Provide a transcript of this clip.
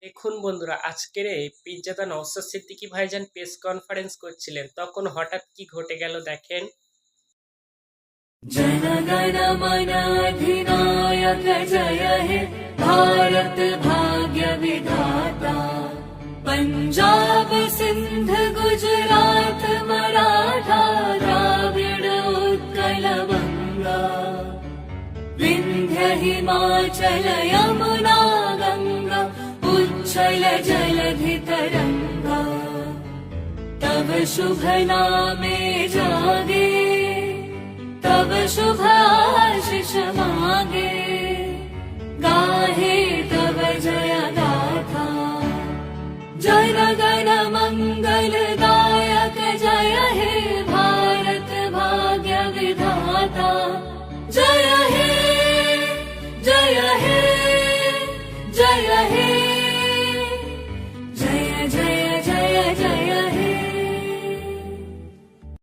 দেখুন বন্ধুরা, আজকের এই পীরজাদা নওশাদ সিদ্দিকী ভাইজান প্রেস কনফারেন্স করছিলেন, তখন হঠাৎ কি ঘটে গেল দেখেন। जनगण मन अधिनायक जय हे भारत भाग्य विधाता। पंजाब सिंध गुजरात मराठा द्राविड उत्कल बंगा। विंध्य हिमाचल यमुना गंगा उच्छल जलधि तरंगा। तब शुभ नामे जागे तब शुभ आशीष मांगे। गाहे तब जय गाथा जन गण मंगल दायक जय हे भारत भाग्य विधाता। जय हे जय हे जय हे जय जय